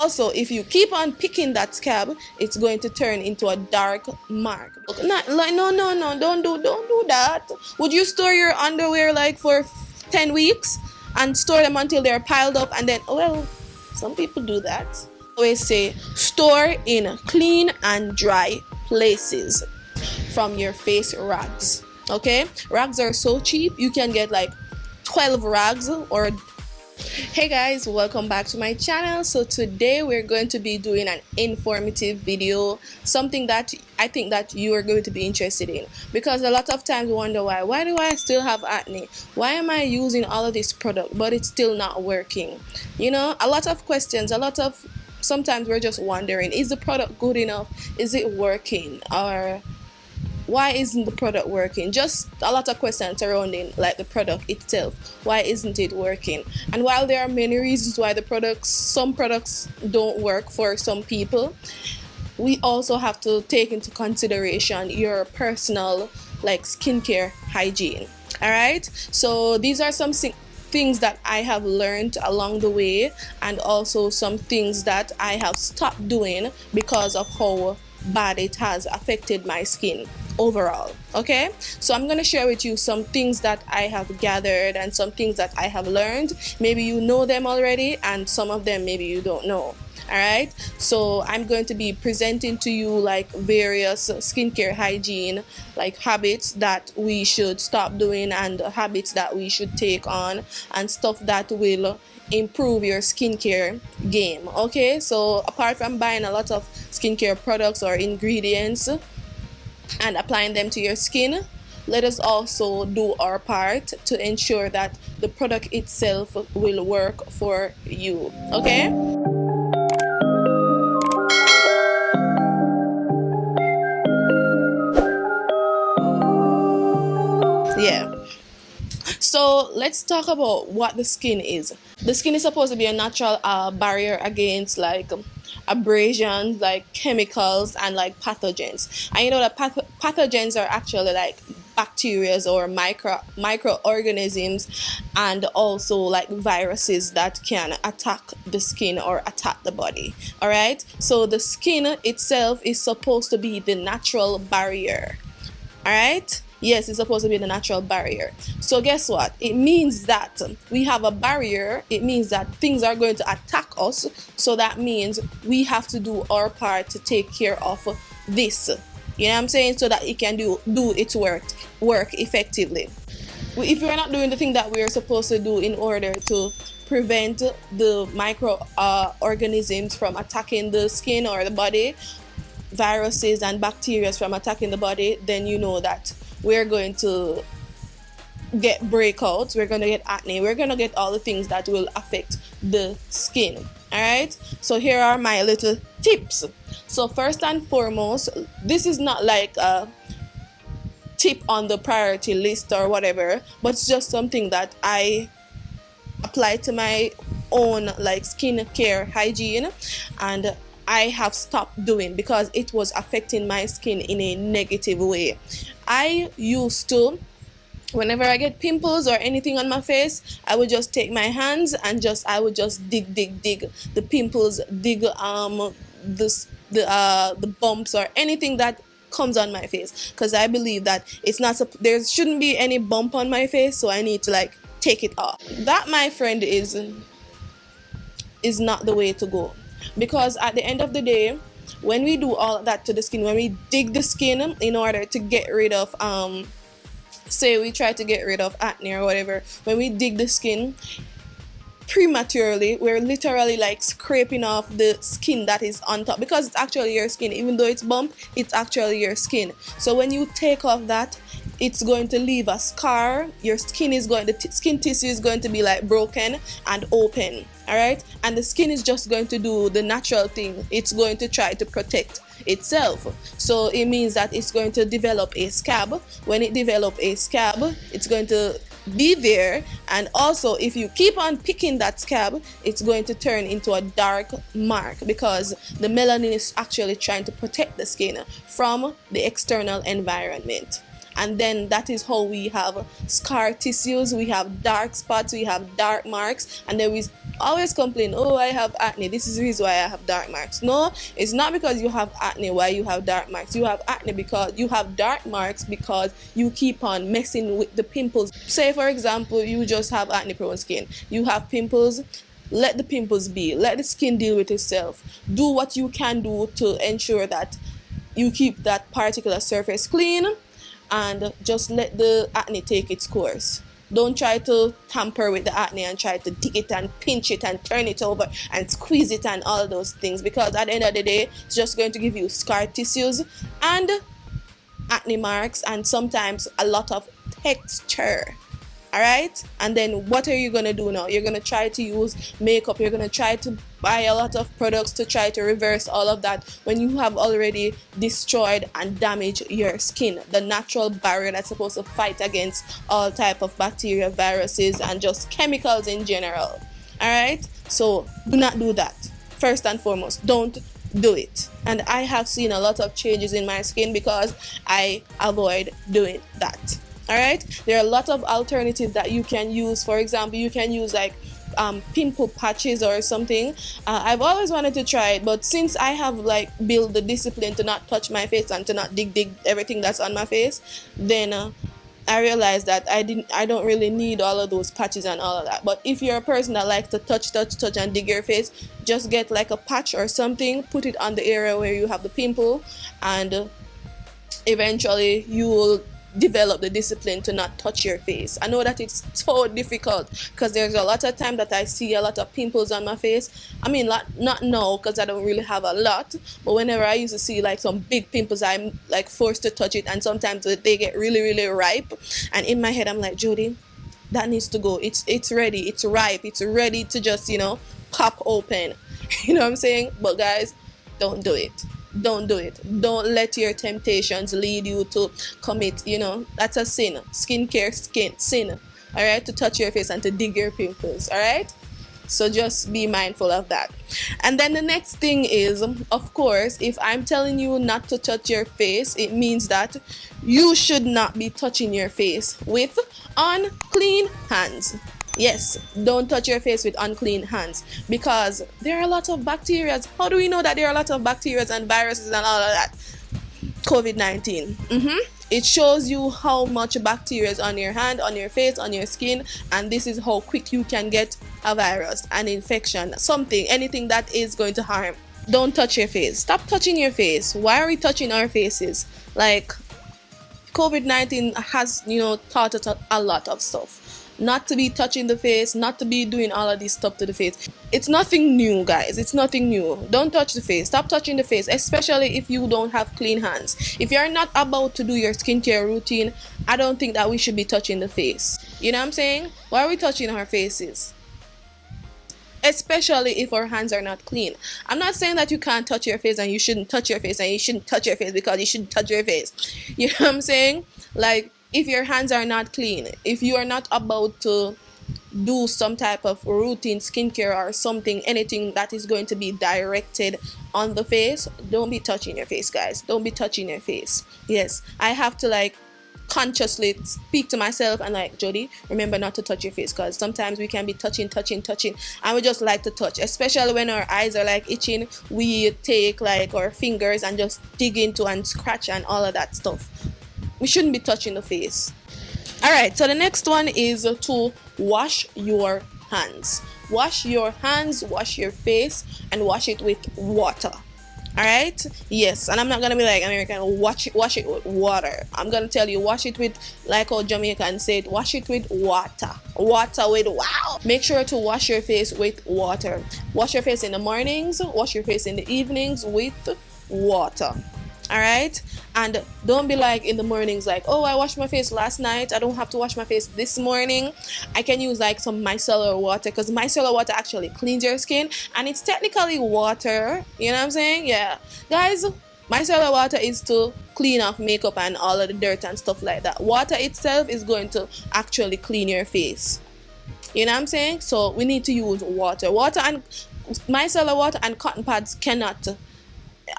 Also, if you keep on picking that scab, it's going to turn into a dark mark. Not like no, don't do that. Would you store your underwear like for 10 weeks and store them until they're piled up and then, well, some people do that. I always say store in clean and dry places from your face rags. Okay, rags are so cheap, you can get like 12 rags or. Hey guys, welcome back to my channel. So today we're going to be doing an informative video, something that I think that you are going to be interested in, because a lot of times we wonder why do I still have acne, why am I using all of this product but it's still not working. You know, a lot of questions, sometimes we're just wondering, is the product good enough, is it working, or why isn't the product working? Just a lot of questions surrounding like the product itself. Why isn't it working? And while there are many reasons why some products don't work for some people, we also have to take into consideration your personal like skincare hygiene. All right, so these are some things that I have learned along the way, and also some things that I have stopped doing because of how bad it has affected my skin overall. Okay, so I'm gonna share with you some things that I have gathered and some things that I have learned. Maybe you know them already, and some of them maybe you don't know. All right, so I'm going to be presenting to you like various skincare hygiene like habits that we should stop doing and habits that we should take on, and stuff that will improve your skincare game. Okay, so apart from buying a lot of skincare products or ingredients and applying them to your skin, let us also do our part to ensure that the product itself will work for you. Okay, yeah, so let's talk about what the skin is. The skin is supposed to be a natural barrier against like abrasions, like chemicals, and like pathogens. And you know that pathogens are actually like bacteria or microorganisms, and also like viruses that can attack the skin or attack the body. All right, so the skin itself is supposed to be the natural barrier. All right, yes, it's supposed to be the natural barrier. So guess what? It means that we have a barrier. It means that things are going to attack us. So that means we have to do our part to take care of this. You know what I'm saying? So that it can do its work effectively. If we're not doing the thing that we're supposed to do in order to prevent the microorganisms from attacking the skin or the body, viruses and bacteria from attacking the body, then you know that we're going to get breakouts, we're going to get acne, we're going to get all the things that will affect the skin. All right, so here are my little tips. So first and foremost, this is not like a tip on the priority list or whatever, but it's just something that I apply to my own like skincare hygiene, and I have stopped doing because it was affecting my skin in a negative way. I used to, whenever I get pimples or anything on my face, I would just take my hands and I would just dig the pimples, dig the bumps or anything that comes on my face, because I believe that there shouldn't be any bump on my face, so I need to like take it off. That, my friend, is not the way to go. Because at the end of the day, when we do all of that to the skin, when we dig the skin in order to get rid of say we try to get rid of acne or whatever, when we dig the skin prematurely, we're literally like scraping off the skin that is on top, because it's actually your skin. Even though it's bumped, it's actually your skin. So when you take off that, it's going to leave a scar. Your skin the skin tissue is going to be like broken and open. All right, and the skin is just going to do the natural thing. It's going to try to protect itself. So it means that it's going to develop a scab. When it develops a scab, it's going to be there, and also if you keep on picking that scab, it's going to turn into a dark mark, because the melanin is actually trying to protect the skin from the external environment. And then that is how we have scar tissues, we have dark spots, we have dark marks, and then we always complain, oh, I have acne, this is the reason why I have dark marks. No, it's not because you have acne why you have dark marks. You have acne because you have dark marks because you keep on messing with the pimples. Say for example, you just have acne prone skin, you have pimples. Let the pimples be, let the skin deal with itself. Do what you can do to ensure that you keep that particular surface clean, and just let the acne take its course. Don't try to tamper with the acne and try to dig it and pinch it and turn it over and squeeze it and all those things, because at the end of the day, it's just going to give you scar tissues and acne marks and sometimes a lot of texture. Alright, and then what are you gonna do now? You're gonna try to use makeup, you're gonna try to buy a lot of products to try to reverse all of that when you have already destroyed and damaged your skin, the natural barrier that's supposed to fight against all type of bacteria, viruses, and just chemicals in general. Alright, so do not do that. First and foremost, don't do it. And I have seen a lot of changes in my skin because I avoid doing that. Alright, there are a lot of alternatives that you can use. For example, you can use like pimple patches or something. I've always wanted to try it, but since I have like built the discipline to not touch my face and to not dig everything that's on my face, then I realized that I don't really need all of those patches and all of that. But if you're a person that likes to touch and dig your face, just get like a patch or something, put it on the area where you have the pimple, and eventually you will develop the discipline to not touch your face. I know that it's so difficult because there's a lot of time that I see a lot of pimples on my face. I mean, not now because I don't really have a lot, but whenever I used to see like some big pimples, I'm like forced to touch it, and sometimes they get really ripe, and in my head I'm like, Jody, that needs to go. It's ready, it's ripe, it's ready to just, you know, pop open. You know what I'm saying? But guys, don't do it. Don't do it. Don't let your temptations lead you to commit, you know, that's a sin. Skincare sin. Alright, to touch your face and to dig your pimples. Alright, so just be mindful of that. And then the next thing is, of course, if I'm telling you not to touch your face, it means that you should not be touching your face with unclean hands. Yes, don't touch your face with unclean hands, because there are a lot of bacteria. How do we know that there are a lot of bacteria and viruses and all of that? COVID-19. It shows you how much bacteria is on your hand, on your face, on your skin, and this is how quick you can get a virus, an infection, something, anything that is going to harm. Don't touch your face. Stop touching your face. Why are we touching our faces? Like, COVID-19 has, you know, taught us a lot of stuff. Not to be touching the face, not to be doing all of this stuff to the face. It's nothing new, guys. It's nothing new. Don't touch the face. Stop touching the face, especially if you don't have clean hands. If you're not about to do your skincare routine, I don't think that we should be touching the face. You know what I'm saying? Why are we touching our faces? Especially if our hands are not clean. I'm not saying that you can't touch your face and you shouldn't touch your face, and you shouldn't touch your face because you shouldn't touch your face. You know what I'm saying? Like, if your hands are not clean, if you are not about to do some type of routine skincare or something, anything that is going to be directed on the face, don't be touching your face, guys. Don't be touching your face. Yes, I have to like consciously speak to myself and like, Jody, remember not to touch your face, because sometimes we can be touching, and we just like to touch, especially when our eyes are like itching. We take like our fingers and just dig into and scratch and all of that stuff. We shouldn't be touching the face. Alright, so the next one is to wash your hands. Wash your hands, wash your face, and wash it with water. Alright? Yes, and I'm not gonna be like American, wash it with water. I'm gonna tell you, wash it with, like how Jamaican said, wash it with water. Water with wow. Make sure to wash your face with water. Wash your face in the mornings, wash your face in the evenings with water. Alright, and don't be like in the mornings like, oh, I washed my face last night, I don't have to wash my face this morning. I can use like some micellar water, because micellar water actually cleans your skin, and it's technically water. You know what I'm saying? Yeah, guys, micellar water is to clean off makeup and all of the dirt and stuff like that. Water itself is going to actually clean your face. You know what I'm saying? So we need to use water. And micellar water and cotton pads cannot,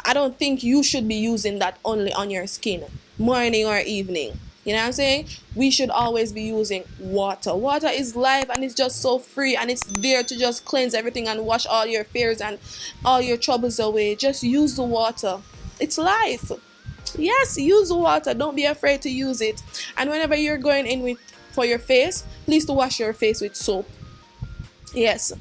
I don't think you should be using that only on your skin, morning or evening. You know what I'm saying? We should always be using water. Water is life, and it's just so free, and it's there to just cleanse everything and wash all your fears and all your troubles away. Just use the water. It's life. Yes, use the water. Don't be afraid to use it. And whenever you're going in with for your face, please to wash your face with soap. Yes.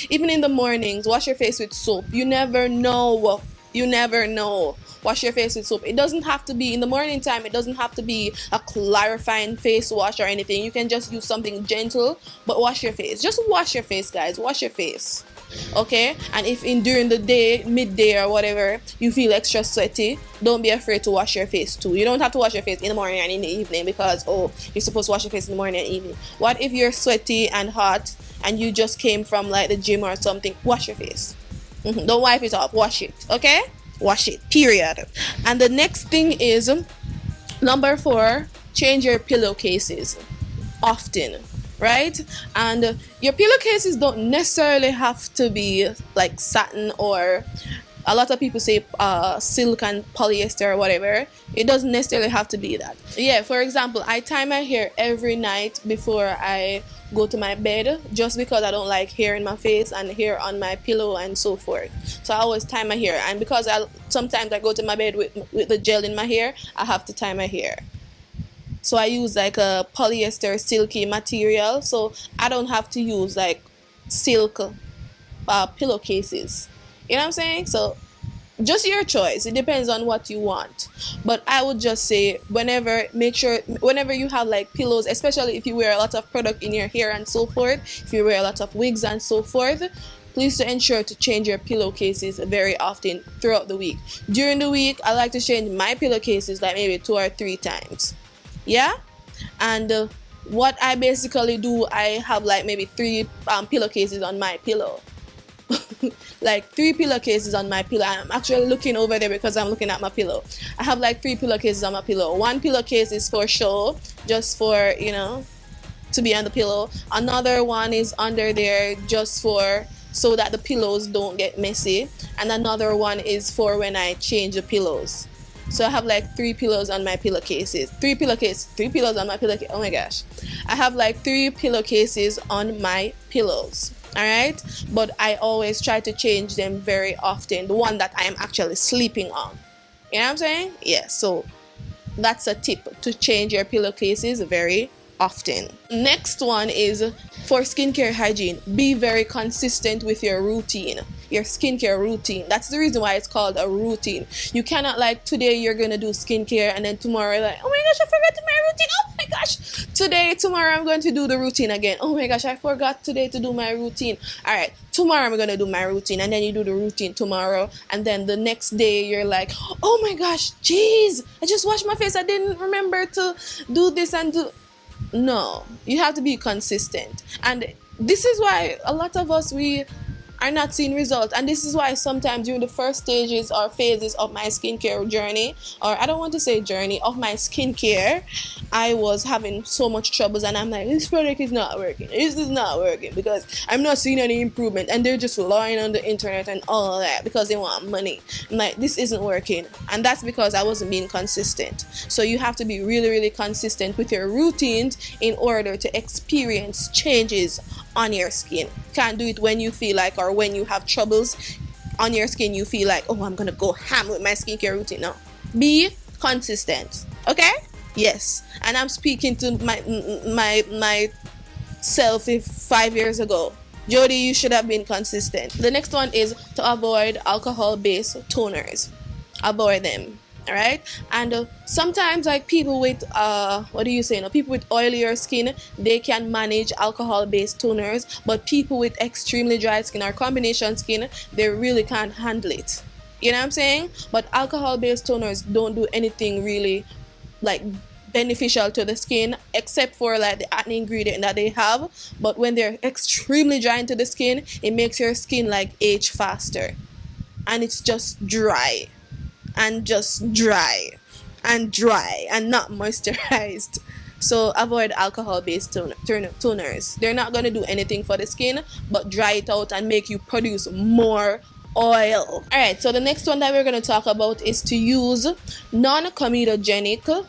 Even in the mornings, wash your face with soap. You never know. You never know. Wash your face with soap. It doesn't have to be in the morning time. It doesn't have to be a clarifying face wash or anything. You can just use something gentle, but wash your face. Just wash your face, guys. Wash your face. Okay? And if during the day, midday or whatever, you feel extra sweaty, don't be afraid to wash your face too. You don't have to wash your face in the morning and in the evening because, oh, you're supposed to wash your face in the morning and evening. What if you're sweaty and hot and you just came from like the gym or something? Wash your face. Don't wipe it off. Wash it. Okay? Wash it. Period. And the next thing is number 4, change your pillowcases often. Right? And your pillowcases don't necessarily have to be like satin, or a lot of people say silk and polyester or whatever. It doesn't necessarily have to be that. Yeah, for example, I tie my hair every night before I go to my bed, just because I don't like hair in my face and hair on my pillow and so forth. So I always tie my hair, and because sometimes I go to my bed with the gel in my hair, I have to tie my hair. So I use like a polyester silky material, so I don't have to use like silk pillowcases. You know what I'm saying? So just your choice. It depends on what you want. But I would just say make sure whenever you have like pillows, especially if you wear a lot of product in your hair and so forth, if you wear a lot of wigs and so forth, please to ensure to change your pillowcases very often throughout the week. During the week, I like to change my pillowcases like maybe 2 or 3 times. Yeah? And what I basically do, I have like maybe 3 pillowcases on my pillow. Like 3 pillowcases on my pillow. I'm actually looking over there because I'm looking at my pillow. I have like 3 pillowcases on my pillow. 1 pillowcase is for show, just for, you know, to be on the pillow. Another one is under there just for so that the pillows don't get messy. And another one is for when I change the pillows. So I have like 3 pillows on my pillowcases. 3 pillows on my pillowcase. Oh my gosh. I have like 3 pillowcases on my pillows. Alright? But I always try to change them very often. The one that I am actually sleeping on. You know what I'm saying? Yeah, so that's a tip, to change your pillowcases very often. Next one is for skincare hygiene. Be very consistent with your routine, your skincare routine. That's the reason why it's called a routine. You cannot like today you're gonna do skincare and then tomorrow like, oh my gosh, I forgot my routine. Oh my gosh, tomorrow I'm going to do the routine again. Oh my gosh, I forgot today to do my routine. All right, tomorrow I'm gonna do my routine, and then you do the routine tomorrow, and then the next day you're like, oh my gosh, jeez, I just washed my face, I didn't remember to do this and do. No, you have to be consistent. And this is why a lot of us, we are not seeing results. And this is why sometimes during the first stages or phases of my skincare journey, or I don't want to say journey, of my skincare, I was having so much troubles, and I'm like, this product is not working, this is not working, because I'm not seeing any improvement, and they're just relying on the internet and all that because they want money. I'm like, this isn't working, and that's because I wasn't being consistent. So you have to be really, really consistent with your routines in order to experience changes on your skin. Can't do it when you feel like, or when you have troubles on your skin, you feel like, oh, I'm gonna go ham with my skincare routine. No, be consistent. Okay? Yes. And I'm speaking to my self 5 years ago. Jody, you should have been consistent. The next one is to avoid alcohol-based toners. Avoid them. All right? And sometimes like people with people with oilier skin, they can manage alcohol-based toners, but people with extremely dry skin or combination skin, they really can't handle it. You know what I'm saying? But alcohol-based toners don't do anything really like beneficial to the skin, except for like the acne ingredient that they have. But when they're extremely dry into the skin, it makes your skin like age faster, and it's just dry and not moisturized. So avoid alcohol-based toners. They're not going to do anything for the skin but dry it out and make you produce more oil. Alright, so the next one that we're going to talk about is to use non-comedogenic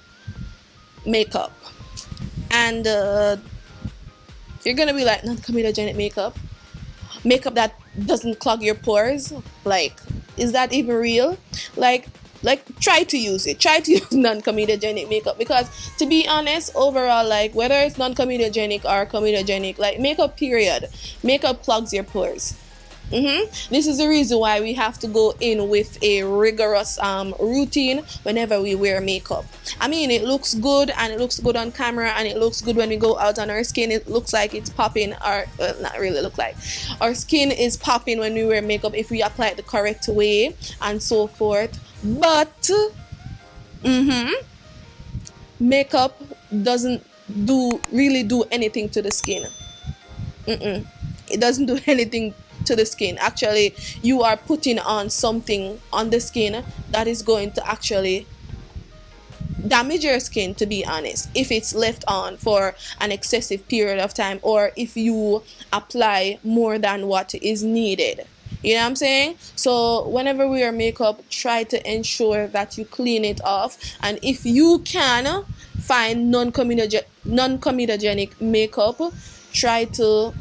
makeup. And you're gonna be like, non-comedogenic makeup that doesn't clog your pores, like, is that even real? Like try to use it. Try to use non-comedogenic makeup, because to be honest, overall, like, whether it's non-comedogenic or comedogenic, like, makeup period, makeup clogs your pores. This is the reason why we have to go in with a rigorous routine whenever we wear makeup. I mean, it looks good, and it looks good on camera, and it looks good when we go out on our skin. It looks like it's popping, or not really look like. Our skin is popping when we wear makeup if we apply it the correct way and so forth. But makeup doesn't really do anything to the skin. It doesn't do anything to the skin. Actually, you are putting on something on the skin that is going to actually damage your skin, to be honest, if it's left on for an excessive period of time, or if you apply more than what is needed. You know what I'm saying? So whenever we wear makeup, try to ensure that you clean it off, and if you can find non-comedogenic makeup, try to,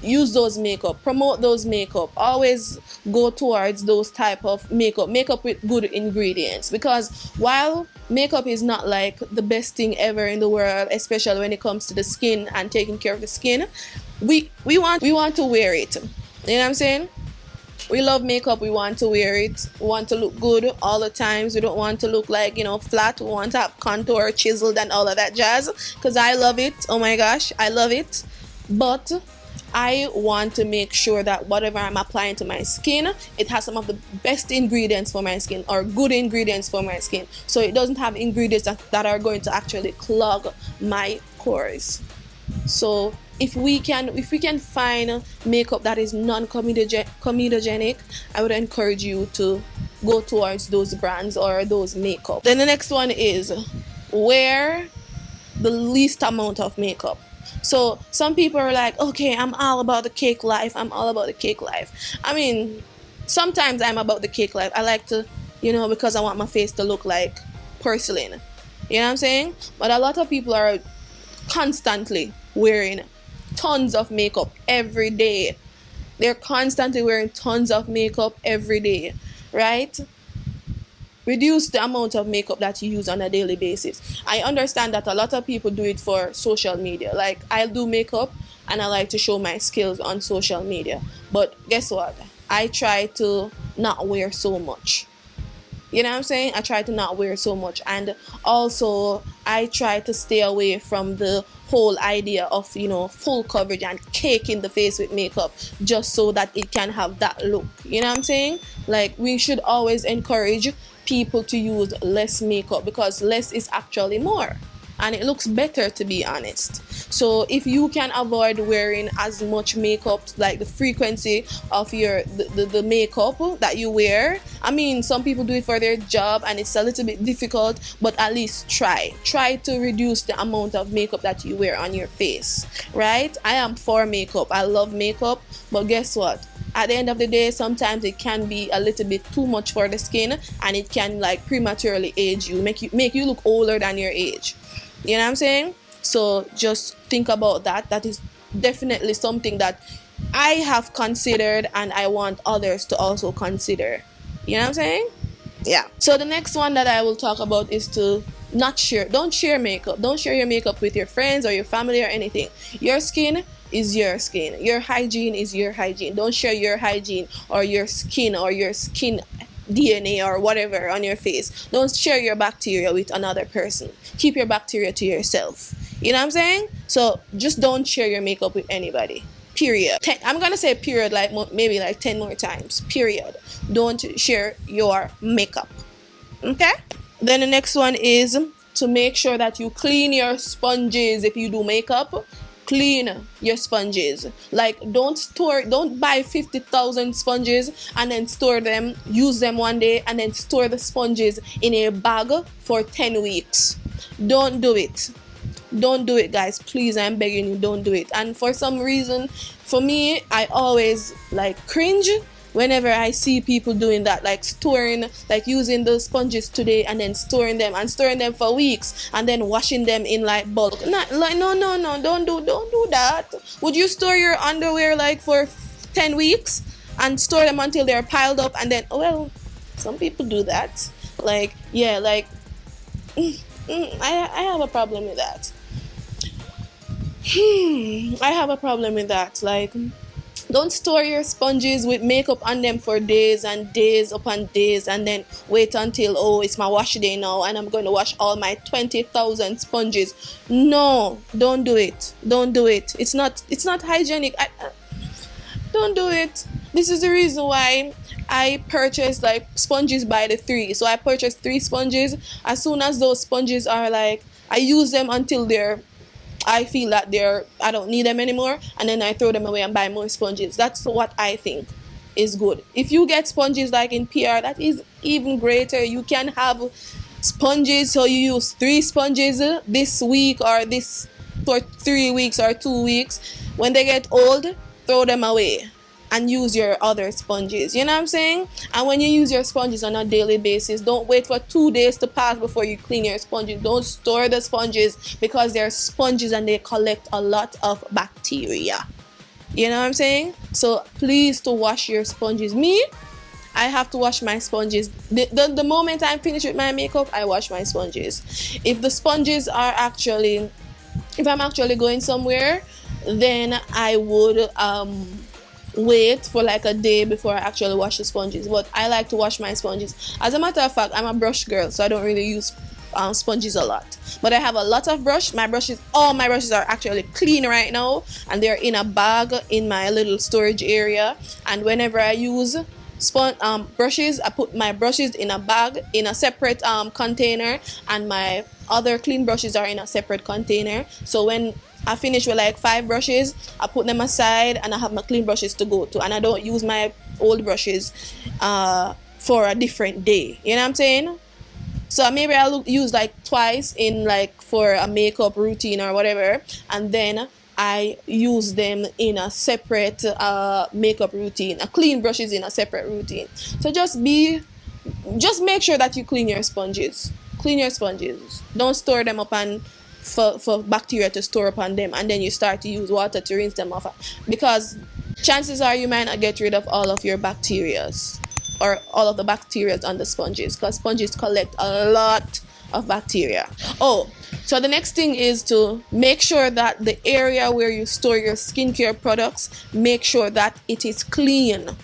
use those makeup, promote those makeup, always go towards those type of makeup with good ingredients, because while makeup is not like the best thing ever in the world, especially when it comes to the skin and taking care of the skin, we want to wear it. You know what I'm saying? We love makeup, we want to wear it, we want to look good all the times. We don't want to look like, flat. We want to have contour, chiseled, and all of that jazz, because I love it. Oh my gosh, I love it. But I want to make sure that whatever I'm applying to my skin, it has some of the best ingredients for my skin, or good ingredients for my skin, so it doesn't have ingredients that are going to actually clog my pores. So if we can find makeup that is non-comedogenic, I would encourage you to go towards those brands or those makeup. Then the next one is wear the least amount of makeup. So some people are like, okay, I'm all about the cake life. I mean, sometimes I'm about the cake life. I like to, because I want my face to look like porcelain. You know what I'm saying? But a lot of people are constantly wearing tons of makeup every day. They're constantly wearing tons of makeup every day, right? Reduce the amount of makeup that you use on a daily basis. I understand that a lot of people do it for social media. Like, I do makeup and I like to show my skills on social media. But guess what? I try to not wear so much. You know what I'm saying? I try to not wear so much. And also, I try to stay away from the whole idea of, full coverage and caking the face with makeup just so that it can have that look. You know what I'm saying? Like, we should always encourage people to use less makeup, because less is actually more, and it looks better, to be honest. So if you can avoid wearing as much makeup, like the frequency of the makeup that you wear, I mean, some people do it for their job and it's a little bit difficult, but at least try to reduce the amount of makeup that you wear on your face, right? I am for makeup. I love makeup, but guess what? At the end of the day, sometimes it can be a little bit too much for the skin, and it can like prematurely age you, make you look older than your age. You know what I'm saying? So just think about that. That is definitely something that I have considered, and I want others to also consider. You know what I'm saying? Yeah. So the next one that I will talk about is to don't share makeup. Don't share your makeup with your friends or your family or anything. Your skin is your skin. Your hygiene is your hygiene. Don't share your hygiene or your skin DNA or whatever on your face. Don't share your bacteria with another person. Keep your bacteria to yourself. You know what I'm saying? So just don't share your makeup with anybody. Period. I'm gonna say period like maybe like 10 more times. Period. Don't share your makeup. Okay? Then the next one is to make sure that you clean your sponges. If you do makeup, clean your sponges. Like, don't buy 50,000 sponges and then store them, use them one day, and then store the sponges in a bag for 10 weeks. Don't do it. Don't do it, guys. Please, I'm begging you, don't do it. And for some reason, for me, I always like cringe whenever I see people doing that, like storing, like using the sponges today and then storing them for weeks and then washing them in like bulk. Not like no, don't do that. Would you store your underwear like for 10 weeks and store them until they're piled up and then, well, some people do that. Like, yeah, like I have a problem with that. I have a problem with that. Like, don't store your sponges with makeup on them for days and days upon days and then wait until, oh, it's my wash day now and I'm going to wash all my 20,000 sponges. No, don't do it. Don't do it. It's not hygienic. Don't do it. This is the reason why I purchased like sponges by the 3. So I purchased 3 sponges. As soon as those sponges are like, I use them until I feel that I don't need them anymore, and then I throw them away and buy more sponges. That's what I think is good. If you get sponges like in PR, that is even greater. You can have sponges, so you use 3 sponges this week or this for 3 weeks or 2 weeks. When they get old, throw them away and use your other sponges. You know what I'm saying? And when you use your sponges on a daily basis, don't wait for 2 days to pass before you clean your sponges. Don't store the sponges because they're sponges and they collect a lot of bacteria. You know what I'm saying? So please to wash your sponges. Me, I have to wash my sponges. The moment I'm finished with my makeup, I wash my sponges. If the sponges are actually, if I'm actually going somewhere, then I would wait for like a day before I actually wash the sponges. But I like to wash my sponges. As a matter of fact, I'm a brush girl, so I don't really use sponges a lot. But I have a lot of brush. All my brushes are actually clean right now, and they're in a bag in my little storage area. And whenever I use brushes, I put my brushes in a bag in a separate container, and my other clean brushes are in a separate container. So when I finish with like 5 brushes, I put them aside and I have my clean brushes to go to, and I don't use my old brushes for a different day. You know what I'm saying? So maybe I'll use like twice in like for a makeup routine or whatever, and then I use them in a separate makeup routine. A clean brushes in a separate routine. So just make sure that you clean your sponges. Clean your sponges. Don't store them up and for bacteria to store upon them, and then you start to use water to rinse them off, because chances are you might not get rid of all of your bacterias or all of the bacteria on the sponges, because sponges collect a lot of bacteria. Oh, so the next thing is to make sure that the area where you store your skincare products, make sure that it is clean.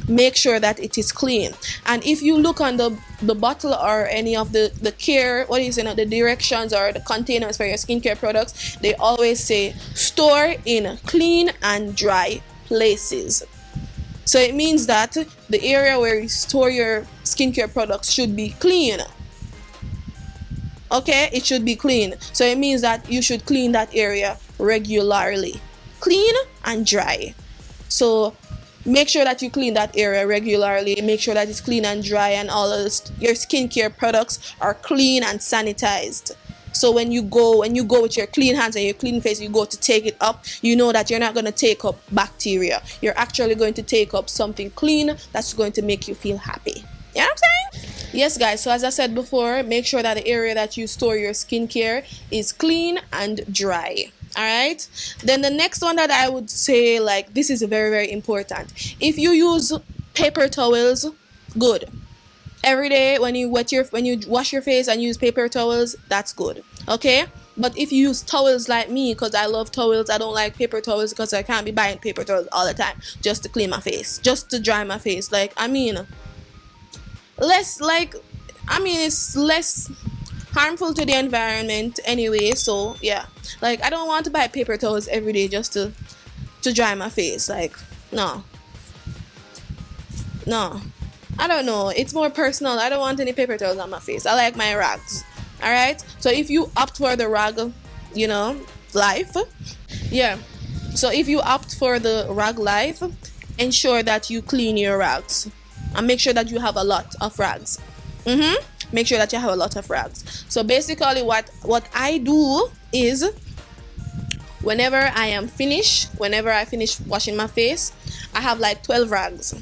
Make sure that it is clean. And if you look on the bottle or any of the the directions or the containers for your skincare products, they always say store in clean and dry places. So it means that the area where you store your skincare products should be clean. Okay, it should be clean. So it means that you should clean that area regularly. Clean and dry. So make sure that you clean that area regularly. Make sure that it's clean and dry, and all of your skincare products are clean and sanitized. So when you go with your clean hands and your clean face, you go to take it up, you know that you're not going to take up bacteria. You're actually going to take up something clean that's going to make you feel happy. You know what I'm saying? Yes, guys. So as I said before, make sure that the area that you store your skincare is clean and dry. All right, then the next one that I would say, like, this is very, very important. If you use paper towels, good. Every day when you wash your face and use paper towels, that's good. Okay, but if you use towels like me, because I love towels, I don't like paper towels because I can't be buying paper towels all the time just to clean my face, just to dry my face. Like, it's less harmful to the environment anyway. So yeah, like, I don't want to buy paper towels every day just to dry my face. Like, no, I don't know, it's more personal. I don't want any paper towels on my face. I like my rags. All right, so if you opt for the rag life, yeah, so if you opt for the rag life, ensure that you clean your rags and make sure that you have a lot of rags. Make sure that you have a lot of rags. So basically what I do is, whenever I finish washing my face, I have like 12 rags,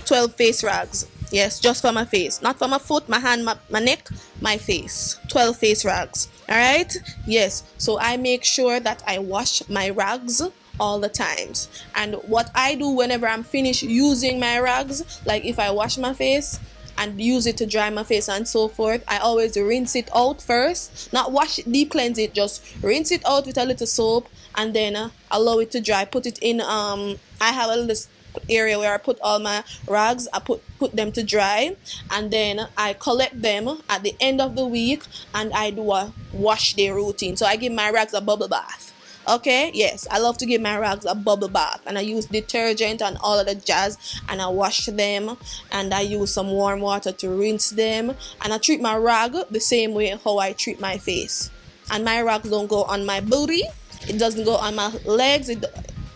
12 face rags. Yes, just for my face, not for my foot, my hand, my neck, my face. 12 face rags. All right. Yes, so I make sure that I wash my rags all the times. And what I do whenever I'm finished using my rags, like if I wash my face and use it to dry my face and so forth, I always rinse it out first. Not wash it, deep cleanse it, just rinse it out with a little soap, and then allow it to dry. Put it in I have a little area where I put all my rags. I put them to dry, and then I collect them at the end of the week and I do a wash day routine. So I give my rags a bubble bath. Okay, yes, I love to give my rags a bubble bath, and I use detergent and all of the jazz, and I wash them, and I use some warm water to rinse them, and I treat my rag the same way how I treat my face. And my rags don't go on my booty, it doesn't go on my legs,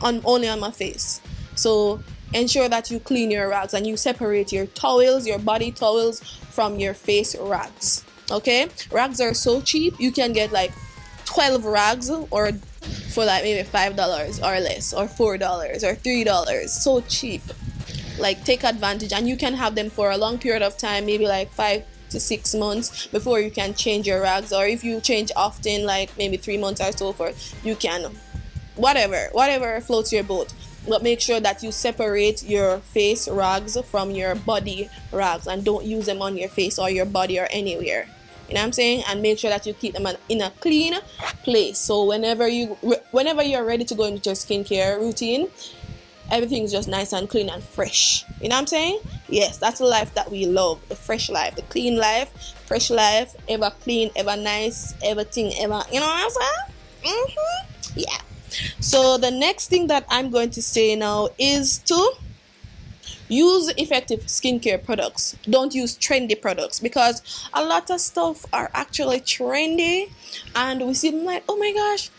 only on my face. So ensure that you clean your rags and you separate your towels, your body towels, from your face rags. Okay, rags are so cheap. You can get like 12 rags or for like maybe $5 or less, or $4 or $3. So cheap. Like, take advantage, and you can have them for a long period of time, maybe like 5 to 6 months before you can change your rags. Or if you change often, like maybe 3 months or so forth, you can, whatever floats your boat. But make sure that you separate your face rags from your body rags, and don't use them on your face or your body or anywhere. You know what I'm saying? And make sure that you keep them in a clean place. So whenever you're ready to go into your skincare routine, everything's just nice and clean and fresh. You know what I'm saying? Yes, that's the life that we love. The fresh life, the clean life, fresh life, ever clean, ever nice, everything ever. You know what I'm saying? Yeah. So the next thing that I'm going to say now is to use effective skincare products. Don't use trendy products, because a lot of stuff are actually trendy, and we see them like, oh my gosh,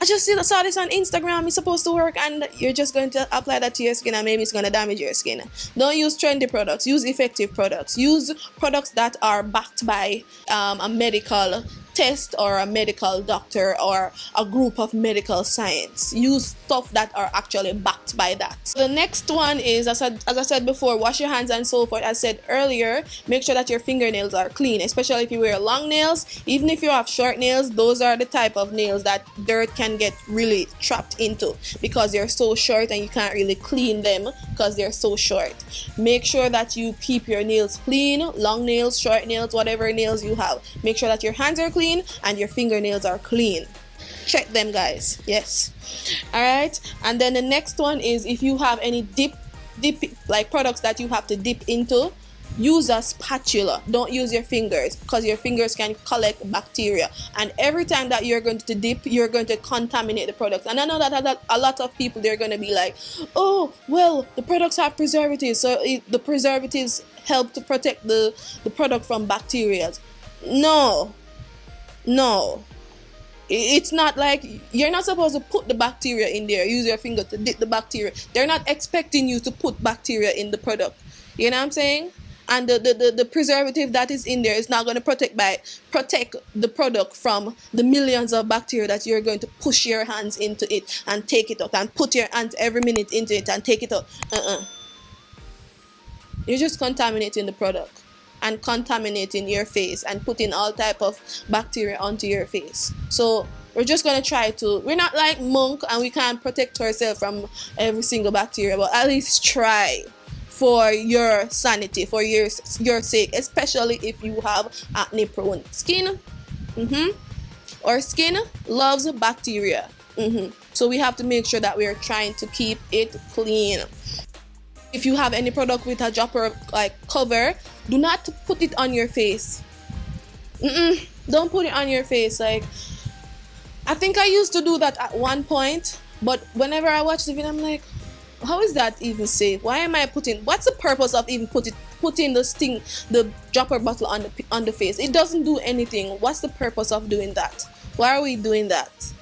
I just saw this on Instagram, it's supposed to work, and you're just going to apply that to your skin and maybe it's going to damage your skin. Don't use trendy products. Use effective products. Use products that are backed by a medical test or a medical doctor or a group of medical science. Use stuff that are actually backed by that. The next one is, as I said before, wash your hands and so forth. As I said earlier, make sure that your fingernails are clean, especially if you wear long nails. Even if you have short nails, those are the type of nails that dirt can get really trapped into, because they're so short and you can't really clean them because they're so short. Make sure that you keep your nails clean, long nails, short nails, whatever nails you have. Make sure that your hands are clean and your fingernails are clean. Check them, guys. Yes. All right. And then the next one is, if you have any dip like products that you have to dip into, use a spatula. Don't use your fingers, because your fingers can collect bacteria, and every time that you're going to dip, you're going to contaminate the product. And I know that a lot of people, they're going to be like, oh well, the products have preservatives, so the preservatives help to protect the product from bacteria. No, it's not like, you're not supposed to put the bacteria in there. Use your finger to dip the bacteria. They're not expecting you to put bacteria in the product. You know what I'm saying? And the preservative that is in there is not going to protect the product from the millions of bacteria that you're going to push your hands into it and take it out, and put your hands every minute into it and take it out. You're just contaminating the product and contaminating your face and putting all type of bacteria onto your face. So we're just going to try to, we're not like monk and we can't protect ourselves from every single bacteria, but at least try, for your sanity, for your sake, especially if you have acne prone skin. Our skin loves bacteria. So we have to make sure that we are trying to keep it clean. If you have any product with a dropper like cover, do not put it on your face. Don't put it on your face. Like, I think I used to do that at one point, but whenever I watch the video, I'm like, how is that even safe? Why am I what's the purpose of even putting the dropper bottle on the face? It doesn't do anything. What's the purpose of doing that? Why are we doing that?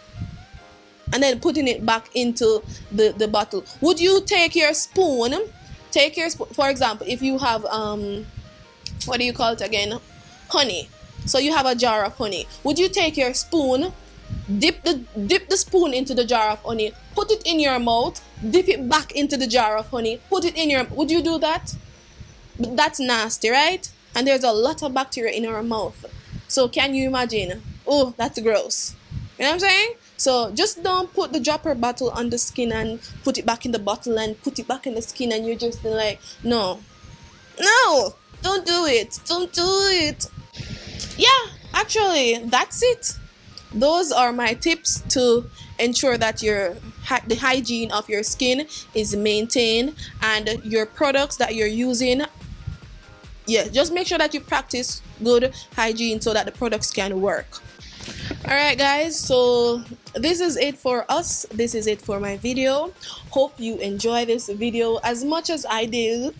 And then putting it back into the bottle. Would you take your spoon, for example, if you have what do you call it again? Honey. So you have a jar of honey. Would you take your spoon, Dip the spoon into the jar of honey, put it in your mouth, dip it back into the jar of honey, put it in your, would you do that? That's nasty, right? And there's a lot of bacteria in our mouth. So can you imagine? Oh, that's gross. You know what I'm saying? So just don't put the dropper bottle on the skin and put it back in the bottle and put it back in the skin and you're just like, no, don't do it. Don't do it. Yeah, actually, that's it. Those are my tips to ensure that the hygiene of your skin is maintained and your products that you're using. Yeah, just make sure that you practice good hygiene so that the products can work. Alright guys, so this is it for us. This is it for my video. Hope you enjoy this video as much as I did.